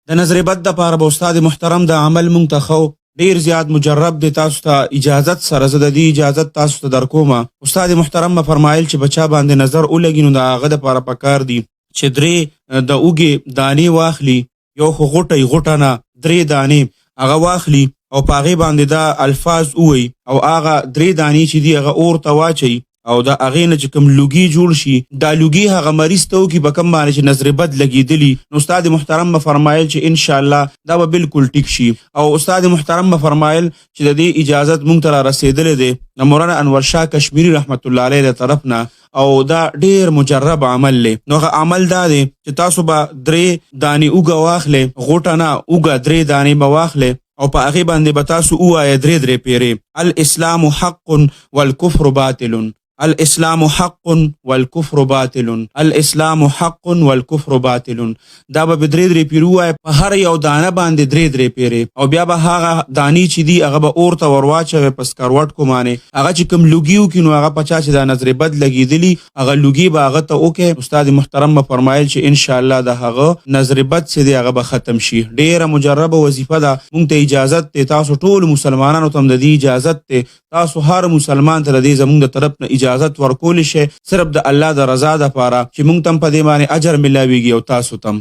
د نظر بد د پاره به استاد محترم د عمل مونږ ته خو ډیر زیات مجرب دی. تاسو ته اجازت سره زه د دې اجازت تاسو ته درکوم. استاد محترم به فرمایل چې بچا باندې نظر ولګي نو د هغه دپاره پکار دي چې 3 د اوږې دانې واخلي، یو خو غوټه نه 3 دانې هغه واخلي او په هغې باندې دا الفاظ ووایي او هغه 3 دانې چې دي هغه اور ته واچوي او د هغې نه چې کوم لوګي جوړ شي دا لوګي هغه مریض ته وکړي په کوم باندې چې نظر بد لګېدلي. نو استاد محترم به فرمایل چې انشاءالله دا به بالکل ټیک شي. او استاد محترم به فرمایل چې د دې اجازت مونږ ته را رسېدلی دی د مولانا انور شاه کشمیري رحمت الله علیه د طرف نه او دا ډیر مجرب عمل دی. نو هغه عمل دا دی چې تاسو به 3 دانې اوږه واخلې، غوټه نه اوږه 3 دانې به واخلې او په هغې باندې به تاسو ووایه 3 پیرې الاسلام حق والکفر باطل، الاسلام حق والکفر باطل، الاسلام حق والکفر باطل. دا به 3 پیرو وای په هر یو دانه باندې 3 پیرې او بیا به هغه دانی چې دی هغه به اور ته ورواچوي په سکروټ کو باندې هغه چې کوم لوګي وکړي نو هغه پچا چې دا نظر بد لګېدلي هغه لوګي به هغه ته وکړي. استاد محترم به فرمایل چې انشاءالله د هغه نظر بد چې دی هغه به ختم شي. ډیره مجربه وظیفه ده، مونږ ته اجازت دی، تاسو ټول مسلمانانو ته هم د دې اجازت دی، تاسو هر مسلمان ته د دې زمونږ د طرف نه اجازت ورکول شي صرف د الله د رضا دپاره چې مونږ ته هم په دې باندې اجر ملاویږي او تاسو ته هم.